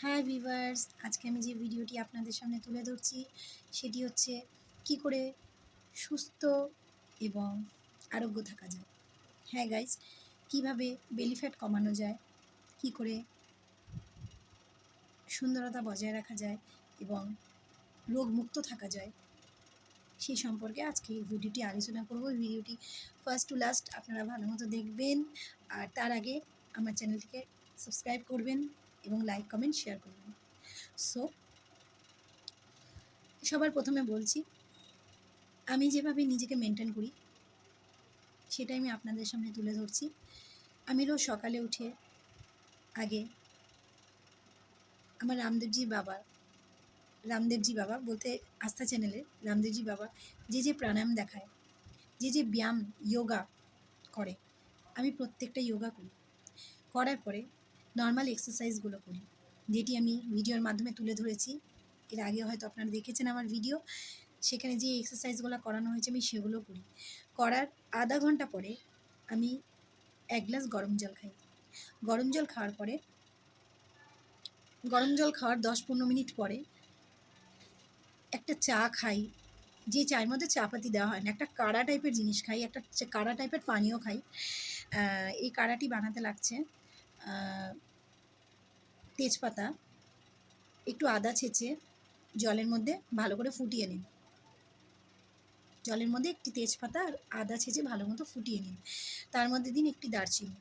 Hi viewers, আজকে আমি যে ভিডিওটি আপনাদের সামনে তুলে ধরছি সেটি হচ্ছে কি করে সুস্থ এবং আরোগ্য থাকা যায়। হ্যাঁ গাইস, কিভাবে বেলি ফ্যাট কমানো যায়, কি করে সুন্দরতা বজায় রাখা যায় এবং রোগমুক্ত থাকা যায়, সেই সম্পর্কে আজকে এই ভিডিওটি আলোচনা করব। ভিডিওটি ফার্স্ট টু লাস্ট আপনারা ভালো মতো দেখবেন, আর তার আগে আমার চ্যানেলটিকে সাবস্ক্রাইব করবেন এবং লাইক কমেন্ট শেয়ার করবেন। সো সবার প্রথমে বলছি, আমি যেভাবে নিজেকে মেনটেন করি সেটাই আমি আপনাদের সামনে তুলে ধরছি। আমি রোজ সকালে উঠে আগে আমার রামদেবজি বাবা বলতে আস্থা চ্যানেলের রামদেবজি বাবা যে প্রাণায়াম দেখায়, যে ব্যায়াম যোগা করে, আমি প্রত্যেকটা যোগা করি। করার পরে নর্মাল এক্সারসাইজগুলো করি, যেটি আমি ভিডিওর মাধ্যমে তুলে ধরেছি। এর আগে হয়তো আপনারা দেখেছেন আমার ভিডিও, সেখানে যে এক্সারসাইজগুলো করানো হয়েছে আমি সেগুলো করি। করার আধা ঘন্টা পরে আমি 1 গ্লাস গরম জল খাই। গরম জল খাওয়ার 10-15 মিনিট পরে একটা চা খাই, যে চায়ের মধ্যে চা পাতি দেওয়া হয় না, একটা কাড়া টাইপের জিনিস খাই, একটা কাড়া টাইপের পানীয় খাই। এই কাড়াটি বানাতে লাগছে তেজপাতা, একটু আদা ছেঁচে জলের মধ্যে ভালো করে ফুটিয়ে নিন। জলের মধ্যে একটি তেজপাতা আর আদা ছেঁচে ভালো মতো ফুটিয়ে নিন। তার মধ্যে দিন একটি দারচিনি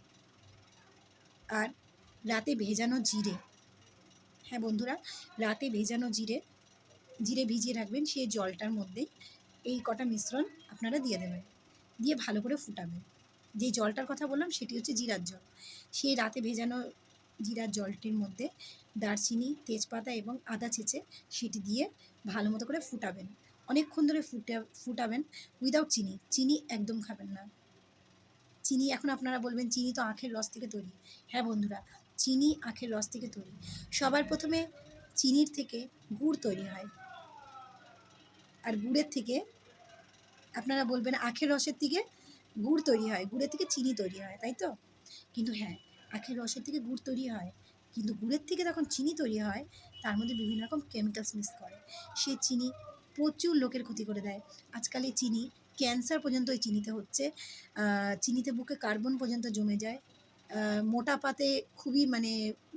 আর রাতে ভেজানো জিরে। হ্যাঁ বন্ধুরা, রাতে ভেজানো জিরে ভিজিয়ে রাখবেন, সেই জলটার মধ্যে এই কটা মিশ্রণ আপনারা দিয়ে দেবেন, দিয়ে ভালো করে ফুটাবেন। যে জলটার কথা বললাম সেটি হচ্ছে জিরার জল। সেই রাতে ভেজানো জিরার জলটির মধ্যে দারচিনি, তেজপাতা এবং আদা ছেঁচে সেটি দিয়ে ভালো মতো করে ফুটাবেন। অনেকক্ষণ ধরে ফুটাবেন উইদাউট চিনি। চিনি একদম খাবেন না। চিনি, এখন আপনারা বলবেন চিনি তো আখের রস থেকে তৈরি। হ্যাঁ বন্ধুরা, চিনি আখের রস থেকে তৈরি। সবার প্রথমে চিনির থেকে গুড় তৈরি হয়, আর গুড়ের থেকে আপনারা বলবেন আখের রসের থেকে গুড় তৈরি হয়, গুড়ের থেকে চিনি তৈরি হয়, তাই তো? কিন্তু হ্যাঁ, আখের রসের থেকে গুড় তৈরি হয়, কিন্তু গুড়ের থেকে যখন চিনি তৈরি হয় তার মধ্যে বিভিন্ন রকম কেমিক্যালস মিক্স করে। সেই চিনি প্রচুর লোকের ক্ষতি করে দেয়। আজকাল এই চিনি, ক্যান্সার পর্যন্ত এই চিনিতে হচ্ছে। চিনিতে বুকে কার্বন পর্যন্ত জমে যায়। মোটাপাতে খুবই, মানে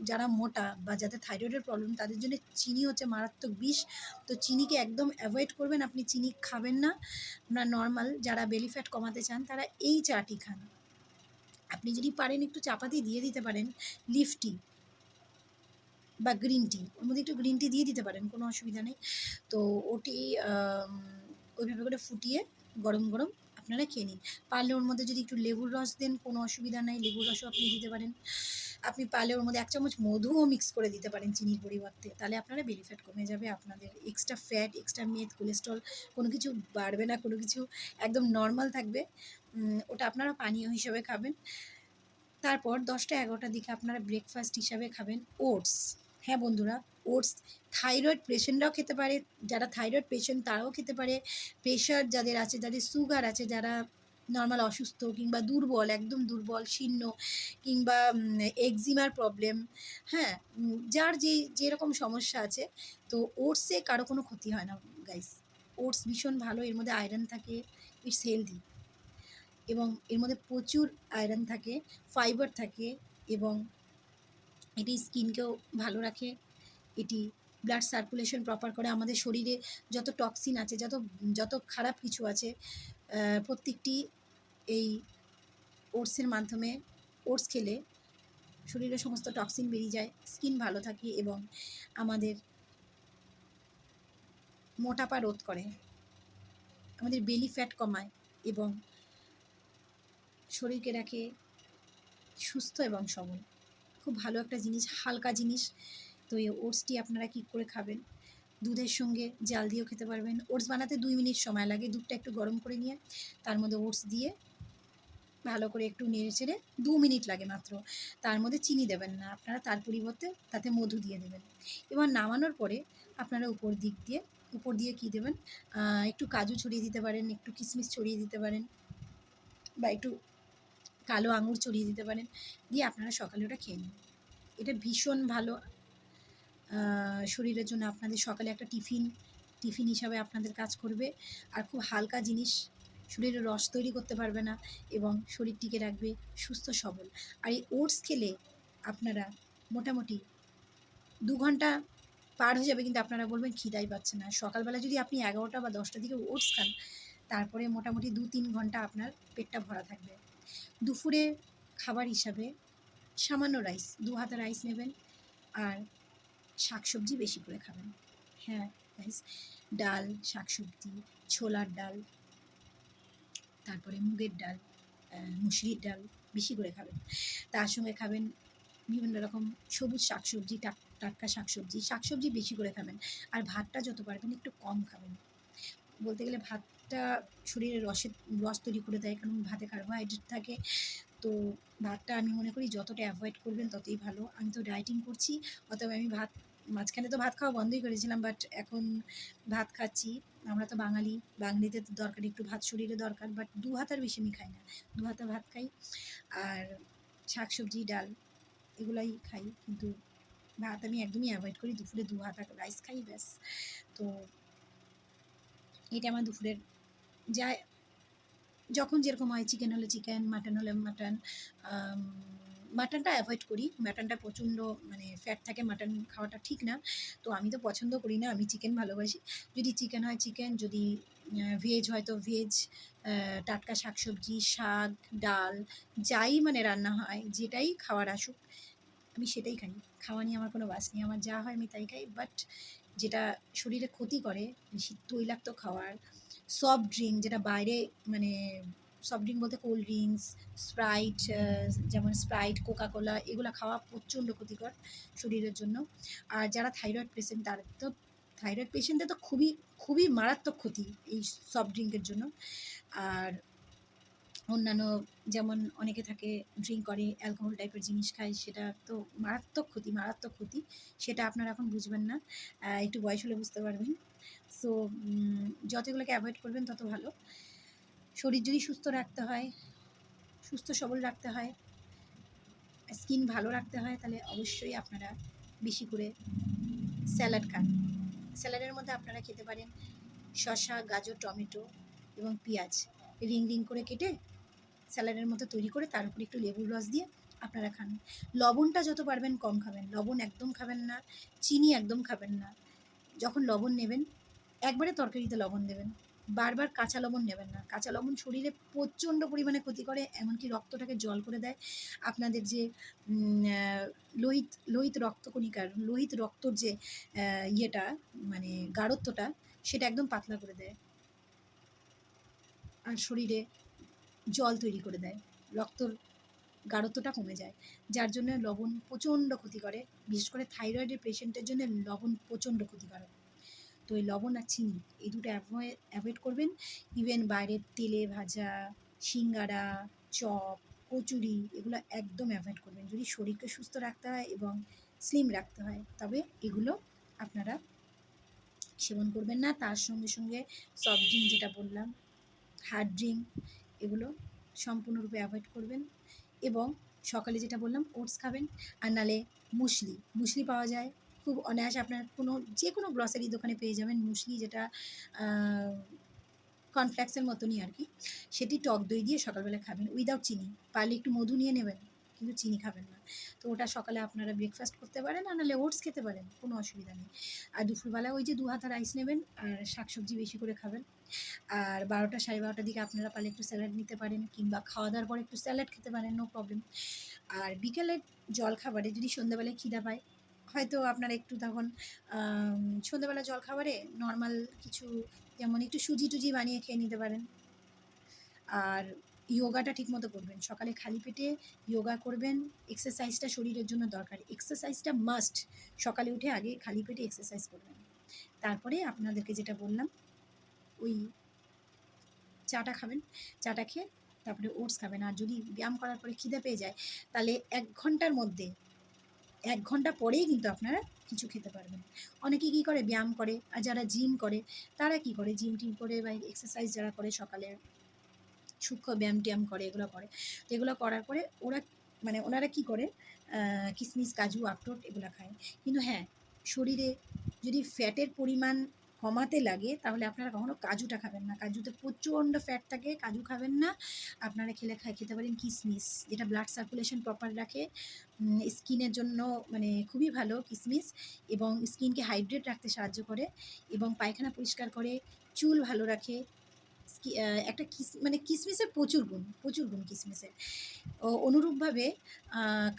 যারা মোটা বা যাদের থাইরয়েডের প্রবলেম তাদের জন্য চিনি হচ্ছে মারাত্মক বিষ। তো চিনিকে একদম অ্যাভয়েড করবেন, আপনি চিনি খাবেন না। আপনার নর্মাল যারা বেলি ফ্যাট কমাতে চান তারা এই চাটি খান। আপনি যদি পারেন একটু চাপাতি দিয়ে দিতে পারেন, লিফ টি বা গ্রিন টি, ওর মধ্যে একটু গ্রিন টি দিয়ে দিতে পারেন, কোনো অসুবিধা নেই। তো ওটি ওইভাবে করে ফুটিয়ে গরম গরম আপনারা খেয়ে নিন। পারলে ওর মধ্যে যদি একটু লেবুর রস দেন, কোনো অসুবিধা নেই, লেবুর রসও আপনি দিতে পারেন। আপনি পারলে ওর মধ্যে 1 চামচ মধুও মিক্স করে দিতে পারেন চিনির পরিবর্তে। তাহলে আপনারা বেলি ফ্যাট কমে যাবে, আপনাদের এক্সট্রা ফ্যাট, এক্সট্রা মেদ, কোলেস্ট্রল কোনো কিছু বাড়বে না, কোনো কিছু একদম নর্মাল থাকবে। ওটা আপনারা পানীয় হিসেবে খাবেন। তারপর 10টা-11টার দিকে আপনারা ব্রেকফাস্ট হিসাবে খাবেন ওটস। হ্যাঁ বন্ধুরা, ওটস থাইরয়েড পেশেন্টরাও খেতে পারে, যারা থাইরয়েড পেশেন্ট তারাও খেতে পারে। প্রেশার যাদের আছে, যাদের সুগার আছে, যারা নর্মাল অসুস্থ কিংবা দুর্বল, একদম দুর্বল, শীর্ণ, কিংবা এক্সিমার প্রবলেম, হ্যাঁ, যার যেরকম সমস্যা আছে, তো ওটসে কারো কোনো ক্ষতি হয় না গাইস। ওটস ভীষণ ভালো, এর মধ্যে আয়রন থাকে, ইটস হেলদি, এবং এর মধ্যে প্রচুর আয়রন থাকে, ফাইবার থাকে, এবং এটি স্কিনকেও ভালো রাখে। এটি ব্লাড সার্কুলেশন প্রপার করে। আমাদের শরীরে যত টক্সিন আছে, যত খারাপ কিছু আছে, প্রত্যেকটি এই ওটসের মাধ্যমে, ওটস খেলে শরীরে সমস্ত টক্সিন বেরিয়ে যায়, স্কিন ভালো থাকে এবং আমাদের মোটাপা রোধ করে, আমাদের বেলি ফ্যাট কমায় এবং শরীরকে রাখে সুস্থ এবং সবল। খুব ভালো একটা জিনিস, হালকা জিনিস। তো এই ওটসটি আপনারা কী করে খাবেন, দুধের সঙ্গে জাল দিয়েও খেতে পারবেন। ওটস বানাতে 2 মিনিট সময় লাগে। দুধটা একটু গরম করে নিয়ে তার মধ্যে ওটস দিয়ে ভালো করে একটু নেড়েচেড়ে 2 মিনিট লাগে মাত্র। তার মধ্যে চিনি দেবেন না, আপনারা তার পরিবর্তে তাতে মধু দিয়ে দেবেন। এবার নামানোর পরে আপনারা উপর দিয়ে কী দেবেন, একটু কাজু ছড়িয়ে দিতে পারেন, একটু কিশমিশ ছড়িয়ে দিতে পারেন, বা একটু কালো আঙুর ছড়িয়ে দিতে পারেন, দিয়ে আপনারা সকালে ওটা খেয়ে নিন। এটা ভীষণ ভালো। শরীরের জন্য আপনাদের সকালে একটা টিফিন হিসাবে আপনাদের কাজ করবে। আর খুব হালকা জিনিস, শরীরে রস তৈরি করতে পারবে না এবং শরীর টিকে রাখবে সুস্থ সবল। আর এই ওটস খেলে আপনারা মোটামুটি ২ ঘন্টা পার হয়ে যাবে কিন্তু আপনারা বলবেন খিদাই পাচ্ছে না। সকালবেলা যদি আপনি ১১টা বা ১০টার দিকে ওটস খান, তারপরে মোটামুটি ২-৩ ঘন্টা আপনার পেটটা ভরা থাকবে। দুপুরে খাবার হিসাবে সামান্য রাইস, ২ হাতা রাইস নেবেন আর শাকসবজি বেশি করে খাবেন। হ্যাঁ, রাইস, ডাল, শাকসবজি, ছোলার ডাল, তারপরে মুগের ডাল, মুসুরির ডাল বেশি করে খাবেন। তার সঙ্গে খাবেন বিভিন্ন রকম সবুজ শাকসবজি, টাটকা শাকসবজি বেশি করে খাবেন। আর ভাতটা যত পারবেন একটু কম খাবেন। বলতে গেলে ভাতটা শরীরে রস তৈরি করে দেয়, কারণ ভাতে কার্বোহাইড্রেট থাকে। তো ভাতটা আমি মনে করি যতটা অ্যাভয়েড করবেন ততই ভালো। আমি তো ডায়েটিং করছি, অতএব আমি মাঝখানে তো ভাত খাওয়া বন্ধই করেছিলাম, বাট এখন ভাত খাচ্ছি। আমরা তো বাঙালি, বাঙালিদের তো দরকার একটু ভাত, শরীরে দরকার, বাট ২ হাতার বেশি আমি খাই না। ২ হাতা ভাত খাই আর শাকসবজি, ডাল এগুলাই খাই, কিন্তু ভাত আমি একদমই অ্যাভয়েড করি। দুপুরে ২ হাতা রাইস খাই ব্যাস। তো এটা আমার দুপুরের যা, যখন যেরকম হয়, চিকেন হলে চিকেন, মাটন হলে মাটন। মাটনটা অ্যাভয়েড করি, মাটনটা প্রচণ্ড মানে ফ্যাট থাকে, মাটন খাওয়াটা ঠিক না। তো আমি তো পছন্দ করি না, আমি চিকেন ভালোবাসি। যদি চিকেন হয় চিকেন, যদি ভেজ হয় তো ভেজ, টাটকা শাকসবজি, শাক, ডাল, যাই মানে রান্না হয়, যেটাই খাওয়ার আসুক আমি সেটাই খাই। খাওয়া নিয়ে আমার কোনো বাস নেই, আমার যা হয় আমি তাই খাই। বাট যেটা শরীরে ক্ষতি করে, বেশি তৈলাক্ত খাওয়ার, সফট ড্রিঙ্ক যেটা বাইরে, মানে সফট ড্রিঙ্ক বলতে কোল্ড ড্রিঙ্কস, স্প্রাইট, যেমন স্প্রাইট, কোকাকোলা এগুলো খাওয়া প্রচণ্ড ক্ষতিকর শরীরের জন্য। আর যারা থাইরয়েড পেশেন্ট, তাদের তো, থাইরয়েড পেশেন্টদের তো খুবই খুবই মারাত্মক ক্ষতি এই সফট ড্রিঙ্কের জন্য। আর অন্যান্য যেমন অনেকে থাকে ড্রিঙ্ক করে, অ্যালকোহল টাইপের জিনিস খায়, সেটা তো মারাত্মক ক্ষতি। সেটা আপনারা এখন বুঝবেন না, একটু বয়স হলে বুঝতে পারবেন। সো যত এগুলোকে অ্যাভয়েড করবেন তত ভালো। শরীর যদি সুস্থ রাখতে হয়, সুস্থ সবল রাখতে হয়, স্কিন ভালো রাখতে হয়, তাহলে অবশ্যই আপনারা বেশি করে স্যালাড খান। স্যালাডের মধ্যে আপনারা খেতে পারেন শসা, গাজর, টমেটো এবং পেঁয়াজ রিং করে কেটে স্যালাডের মতো তৈরি করে তার উপরে একটু লেবুর রস দিয়ে আপনারা খান। লবণটা যত পারবেন কম খাবেন, লবণ একদম খাবেন না, চিনি একদম খাবেন না। যখন লবণ নেবেন, একবারে তরকারিতে লবণ দেবেন, বারবার কাঁচা লবণ নেবেন না। কাঁচা লবণ শরীরে প্রচণ্ড পরিমাণে ক্ষতি করে, এমনকি রক্তটাকে জল করে দেয়। আপনাদের যে লোহিত রক্তকণিকার, লোহিত রক্তর যে ইয়েটা, মানে গাঢ়ত্বটা, সেটা একদম পাতলা করে দেয় আর শরীরে জল তৈরি করে দেয়, রক্তর গাঢ়ত্বটা কমে যায়, যার জন্য লবণ প্রচণ্ড ক্ষতি করে। বিশেষ করে থাইরয়েডের পেশেন্টের জন্য লবণ প্রচণ্ড ক্ষতিকারক। তো এই লবণ আর চিনি এই দুটো অ্যাভয়েড করবেন। ইভেন বাইরের তেলে ভাজা, সিঙ্গারা, চপ, কচুরি এগুলো একদম অ্যাভয়েড করবেন। যদি শরীরকে সুস্থ রাখতে হয় এবং স্লিম রাখতে হয়, তবে এগুলো আপনারা সেবন করবেন না। তার সঙ্গে সঙ্গে সফট ড্রিঙ্ক যেটা বললাম, হার্ড ড্রিঙ্ক, এগুলো সম্পূর্ণরূপে অ্যাভয়েড করবেন। এবং সকালে যেটা বললাম ওটস খাবেন, আর নালে মুসলি পাওয়া যায় খুব অনায়াসে, আপনার যে কোনো গ্রসারি দোকানে পেয়ে যাবেন মুসলি, যেটা কর্নফ্লেক্সের মতনই আর কি। সেটি টক দই দিয়ে সকালবেলা খাবেন উইদাউট চিনি, পারলে একটু মধু নিয়ে নেবেন, কিন্তু চিনি খাবেন না। তো ওটা সকালে আপনারা ব্রেকফাস্ট করতে পারেন, আর নাহলে ওটস খেতে পারেন, কোনো অসুবিধা নেই। আর দুপুরবেলা ওই যে ২ হাতা রাইস নেবেন আর শাকসবজি বেশি করে খাবেন। আর ১২টা ১২:৩০ দিকে আপনারা পারলে একটু স্যালাড নিতে পারেন, কিংবা খাওয়া দাওয়ার পরে একটু স্যালাড খেতে পারেন, নো প্রবলেম। আর বিকেলের জলখাবারে যদি সন্ধ্যাবেলায় খিদা পায়, হয়তো আপনারা একটু তখন সন্ধ্যাবেলা জলখাবারে নর্মাল কিছু, যেমন একটু সুজি টুজি বানিয়ে খেয়ে নিতে পারেন। আর ইয়োগাটা ঠিকমতো করবেন, সকালে খালি পেটে ইয়োগা করবেন। এক্সারসাইজটা শরীরের জন্য দরকার, এক্সারসাইজটা মাস্ট। সকালে উঠে আগে খালি পেটে এক্সারসাইজ করবেন, তারপরে আপনাদেরকে যেটা বললাম ওই চাটা খাবেন। চাটা খেয়ে তারপরে ওটস খাবেন। আর যদি ব্যায়াম করার পরে খিদে পেয়ে যায়, তাহলে ১ ঘন্টার মধ্যে, ১ ঘন্টা পরেই কিন্তু আপনারা কিছু খেতে পারবেন। অনেকে কী করে, ব্যায়াম করে, আর যারা জিম করে তারা কী করে, জিম টিম করে বা এক্সারসাইজ যারা করে সকালে সূক্ষ্ম ব্যায়াম ট্যায়াম করে, এগুলো করে। তো এগুলো করার পরে ওরা, মানে ওনারা কী করে, কিশমিশ, কাজু, আখরোট এগুলো খায়। কিন্তু হ্যাঁ, শরীরে যদি ফ্যাটের পরিমাণ কমাতে লাগে তাহলে আপনারা কখনো কাজুটা খাবেন না। কাজুতে প্রচণ্ড ফ্যাট থাকে, কাজু খাবেন না। আপনারা খেতে পারেন কিশমিশ, যেটা ব্লাড সার্কুলেশন প্রপার রাখে। স্কিনের জন্য মানে খুবই ভালো কিশমিশ, এবং স্কিনকে হাইড্রেট রাখতে সাহায্য করে, এবং পায়খানা পরিষ্কার করে, চুল ভালো রাখে। একটা মানে কিশমিশের প্রচুর গুণ কিশমিশের। অনুরূপভাবে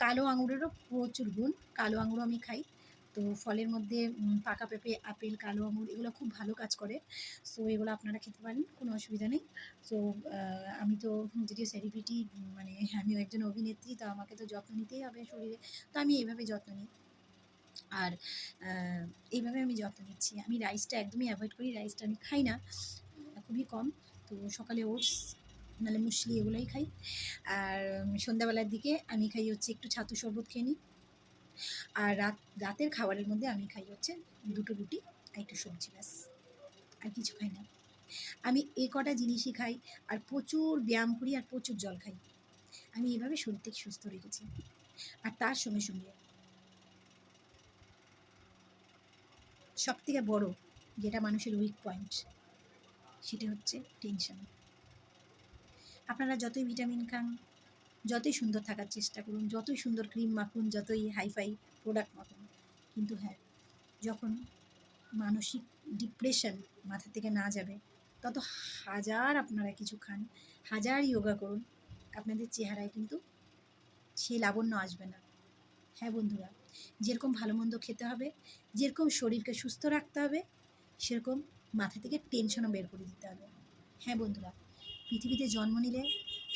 কালো আঙুরেরও প্রচুর গুণ। কালো আঙুরও আমি খাই। তো ফলের মধ্যে পাকা পেঁপে, আপেল, কালো আঙুর এগুলো খুব ভালো কাজ করে। সো এগুলো আপনারা খেতে পারেন, কোনো অসুবিধা নেই। সো আমি তো যদিও সেলিব্রিটি, মানে আমিও একজন অভিনেত্রী, তো আমাকে তো যত্ন নিতেই হবে শরীরে। তো আমি এইভাবে যত্ন নিই। আর এইভাবে আমি যত্ন নিচ্ছি। আমি রাইসটা একদমই অ্যাভয়েড করি, রাইসটা আমি খাই না, খুবই কম। তো সকালে ওটস নাহলে মুসলি এগুলোই খাই। আর সন্ধ্যাবেলার দিকে আমি খাই হচ্ছে একটু ছাতু শরবত খেয়ে নিই। আর রাতের খাবারের মধ্যে আমি খাই হচ্ছে 2টো রুটি আর একটু সবজি, ব্যাস। আর কিছু খাই না। আমি এই কটা জিনিসই খাই, আর প্রচুর ব্যায়াম করি, আর প্রচুর জল খাই। আমি এভাবে শরীরটাকে সুস্থ রেখেছি। আর তার সঙ্গে সবথেকে বড় যেটা মানুষের উইক পয়েন্ট, সেটা হচ্ছে টেনশন। আপনারা যতই ভিটামিন খান, যতই সুন্দর থাকার চেষ্টা করুন, যতই সুন্দর ক্রিম মাখুন, যতই হাইফাই প্রোডাক্ট মাখুন, কিন্তু হ্যাঁ, যখন মানসিক ডিপ্রেশন মাথা থেকে না যাবে, তত হাজার আপনারা কিছু খান, হাজার যোগা করুন, আপনাদের চেহারায় কিন্তু সেই লাবণ্য আসবে না। হ্যাঁ বন্ধুরা, যেরকম ভালো মন্দ খেতে হবে, যেরকম শরীরকে সুস্থ রাখতে হবে, সেরকম মাথা থেকে টেনশনও বের করে দিতে হবে। হ্যাঁ বন্ধুরা, পৃথিবীতে জন্ম নিলে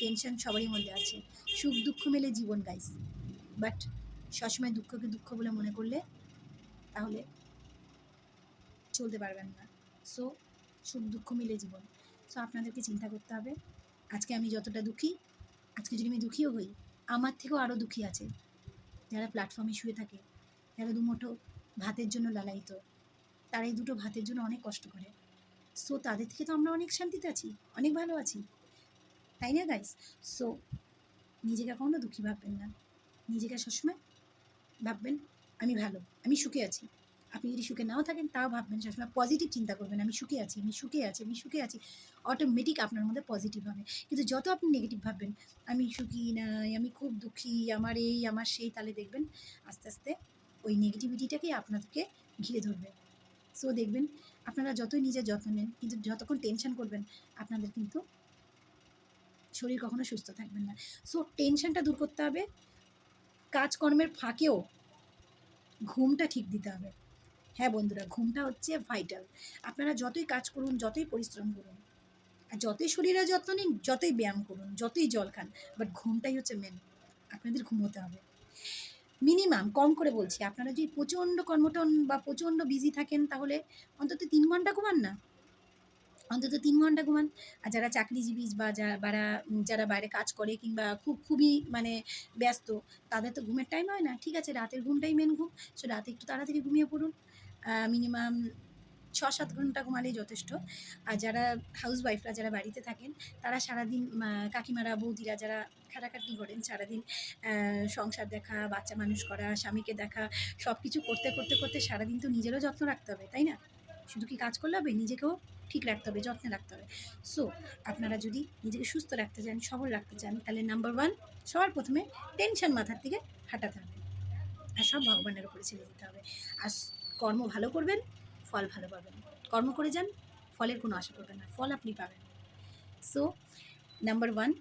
টেনশন সবারই মধ্যে আছে। সুখ দুঃখ মেলে জীবন, গাইস। বাট সবসময় দুঃখকে দুঃখ বলে মনে করলে তাহলে চলতে পারবেন না। সো সুখ দুঃখ মিলে জীবন। সো আপনাদেরকে চিন্তা করতে হবে, আজকে আমি যতটা দুঃখী, আজকে যদি আমি দুঃখীও হই, আমার থেকেও আরও দুঃখী আছে যারা প্ল্যাটফর্মে শুয়ে থাকে, যারা দুমুঠো ভাতের জন্য লালায়িত, তারা এই দুটো ভাতের জন্য অনেক কষ্ট করে। সো তাদের থেকে তো আমরা অনেক শান্তিতে আছি, অনেক ভালো আছি, তাই না গাইস? সো নিজেকে কখনো দুঃখী ভাববেন না, নিজেকে সবসময় ভাববেন আমি ভালো, আমি সুখে আছি। আপনি যদি সুখে নাও থাকেন তাও ভাববেন, সবসময় পজিটিভ চিন্তা করবেন, আমি সুখে আছি, আমি সুখে আছি, আমি সুখে আছি। অটোমেটিক আপনার মধ্যে পজিটিভ হবে। কিন্তু যত আপনি নেগেটিভ ভাববেন, আমি সুখী নাই, আমি খুব দুঃখী, আমার এই আমার সেই, তাহলে দেখবেন আস্তে আস্তে ওই নেগেটিভিটিটাকেই আপনাদেরকে ঘিরে ধরবে। সো দেখবেন আপনারা যতই নিজের যত্ন নেন, কিন্তু যতক্ষণ টেনশন করবেন, আপনাদের কিন্তু শরীর কখনো সুস্থ থাকবেন না। সো টেনশনটা দূর করতে হবে, কাজকর্মের ফাঁকেও ঘুমটা ঠিক দিতে হবে। হ্যাঁ বন্ধুরা, ঘুমটা হচ্ছে ভাইটাল। আপনারা যতই কাজ করুন, যতই পরিশ্রম করুন, আর যতই শরীরের যত্ন নিন, যতই ব্যায়াম করুন, যতই জল খান, বাট ঘুমটাই হচ্ছে মেন। আপনাদের ঘুমোতে হবে। মিনিমাম কম করে বলছি, আপনারা যদি প্রচণ্ড কর্মঠন বা প্রচণ্ড বিজি থাকেন, তাহলে অন্তত 3 ঘন্টা ঘুমান না, অন্তত 3 ঘন্টা ঘুমান। আর যারা চাকরিজীবী বা যারা বাইরে কাজ করে, কিংবা খুবই মানে ব্যস্ত, তাদের তো ঘুমের টাইম হয় না। ঠিক আছে, রাতের ঘুমটাই মেন ঘুম। সো রাতে একটু তাড়াতাড়ি ঘুমিয়ে পড়ুন। মিনিমাম 6-7 ঘন্টা ঘুমালেই যথেষ্ট। আর যারা হাউসওয়াইফরা, যারা বাড়িতে থাকেন, তারা সারাদিন কাকিমারা, বৌদিরা যারা খাটাখাটনি করেন সারাদিন, সংসার দেখা, বাচ্চা মানুষ করা, স্বামীকে দেখা, সব কিছু করতে করতে করতে সারাদিন তো নিজেরও যত্ন রাখতে হবে, তাই না? শুধু কি কাজ করলে হবে? নিজেকেও ঠিক রাখতে হবে, যত্নে রাখতে হবে। সো আপনারা যদি নিজেকে সুস্থ রাখতে চান, সবল রাখতে চান, তাহলে নাম্বার 1, সবার প্রথমে টেনশন মাথার থেকে হাঁটাতে হবে, আর সব ভগবানের উপরে ছেড়ে দিতে হবে। আর কর্ম ভালো করবেন, ফল ভালো পাবেন। কর্ম করে যান, ফলের কোনো আশা করবেন না, ফল আপনি পাবেন। সো নাম্বার 1,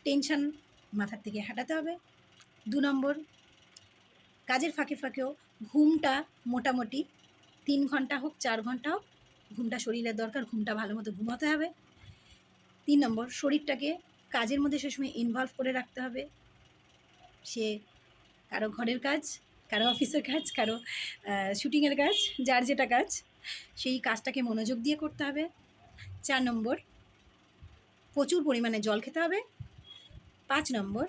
টেনশন মাথার থেকে হাঁটাতে হবে। 2 নম্বর, কাজের ফাঁকে ফাঁকেও ঘুমটা মোটামুটি 3 ঘন্টা হোক, 4 ঘন্টা হোক, ঘুমটা শরীরের দরকার, ঘুমটা ভালো মতো ঘুমাতে হবে। 3 নম্বর, শরীরটাকে কাজের মধ্যে সবসময় ইনভলভ করে রাখতে হবে। সে কারো ঘরের কাজ, কারো অফিসের কাজ, কারো শুটিংয়ের কাজ, যার যেটা কাজ, সেই কাজটাকে মনোযোগ দিয়ে করতে হবে। 4 নম্বর, প্রচুর পরিমাণে জল খেতে হবে। 5 নম্বর,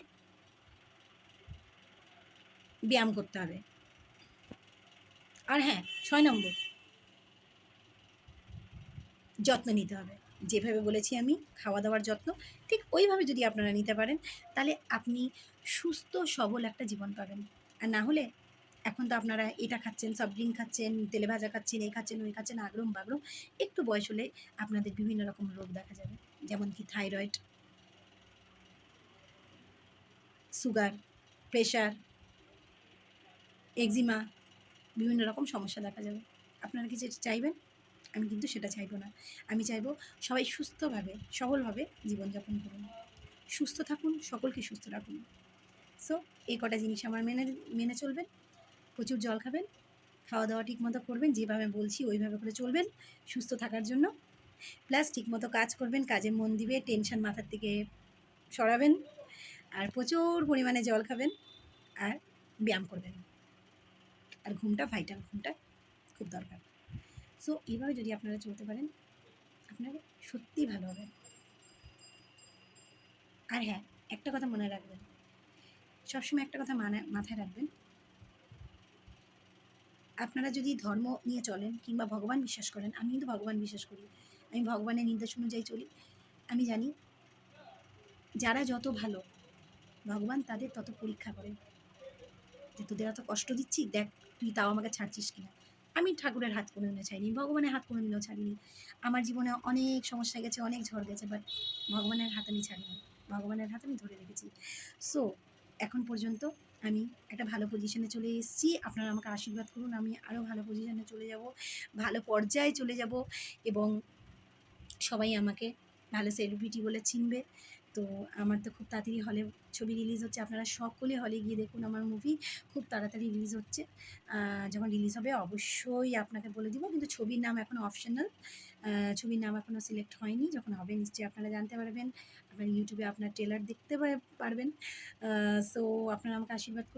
ব্যায়াম করতে হবে। আর হ্যাঁ, 6 নম্বর, যত্ন নিতে হবে। যেভাবে বলেছি আমি, খাওয়া দাওয়ার যত্ন, ঠিক ওইভাবে যদি আপনারা নিতে পারেন, তাহলে আপনি সুস্থ সবল একটা জীবন পাবেন। আর না হলে এখন তো আপনারা এটা খাচ্ছেন, সফট ড্রিঙ্ক খাচ্ছেন, তেলে ভাজা খাচ্ছেন, এই খাচ্ছেন, ওই খাচ্ছেন, আগরম বাগরম। একটু বয়স হলে আপনাদের বিভিন্ন রকম রোগ দেখা যাবে। যেমন কি থাইরয়েড, সুগার, প্রেশার, একজিমা, বিভিন্ন রকম সমস্যা দেখা যাবে। আপনারা কি যেটা চাইবেন? আমি কিন্তু সেটা চাইবো না। আমি চাইবো সবাই সুস্থভাবে, সবলভাবে জীবনযাপন করুন। সুস্থ থাকুন, সকলকে সুস্থ রাখুন। সো এই কটা জিনিস আমার মেনে মেনে চলবেন। প্রচুর জল খাবেন, খাওয়া-দাওয়া ঠিকমতো করবেন, যেভাবে বলছি ওইভাবে করে চলবেন সুস্থ থাকার জন্য। প্লাস ঠিকমতো কাজ করবেন, কাজে মন দিবে, টেনশন মাথার থেকে সরাবেন। আর প্রচুর পরিমাণে জল খাবেন আর ব্যায়াম করবেন। আর ঘুমটা ভাইটাল, ঘুমটা খুব দরকার। সো এইভাবে যদি আপনারা চলতে পারেন, আপনারা সত্যিই ভালো হবে। আর হ্যাঁ, একটা কথা মনে রাখবেন, সবসময় একটা কথা মাথায় রাখবেন, আপনারা যদি ধর্ম নিয়ে চলেন কিংবা ভগবান বিশ্বাস করেন, আমি কিন্তু ভগবান বিশ্বাস করি। আমি ভগবানের নির্দেশ অনুযায়ী চলি। আমি জানি যারা যত ভালো, ভগবান তাদের তত পরীক্ষা করে। যে তোদের এত কষ্ট দিচ্ছি, দেখ তুই তাও আমাকে ছাড়ছিস কিনা। আমি ঠাকুরের হাত কোনোদিনও ছাড়িনি, ভগবানের হাত কোনোদিনও ছাড়িনি। আমার জীবনে অনেক সমস্যা গেছে, অনেক ঝড় গেছে, বাট ভগবানের হাত আমি ছাড়িনি। ভগবানের হাত আমি ধরে রেখেছি। সো এখন পর্যন্ত আমি একটা ভালো পজিশনে চলে এসেছি। আপনারা আমাকে আশীর্বাদ করুন, আমি আরও ভালো পজিশনে চলে যাব, ভালো পর্যায়ে চলে যাব এবং সবাই আমাকে ভালো সেলিব্রিটি বলে চিনবে। তো আমার তো খুব তাড়াতাড়ি হলে ছবি রিলিজ হচ্ছে। আপনারা সকলে হলে গিয়ে দেখুন আমার মুভি। খুব তাড়াতাড়ি রিলিজ হচ্ছে। যখন রিলিজ হবে অবশ্যই আপনাকে বলে দিব। কিন্তু ছবির নাম এখনও অপশনাল। ছবির নাম এখনও সিলেক্ট হয়নি। যখন হবে নিশ্চয়ই আপনারা জানতে পারবেন। আপনারা ইউটিউবে আপনার ট্রেলার দেখতে পারবেন। সো আপনারা আমাকে আশীর্বাদ করুন।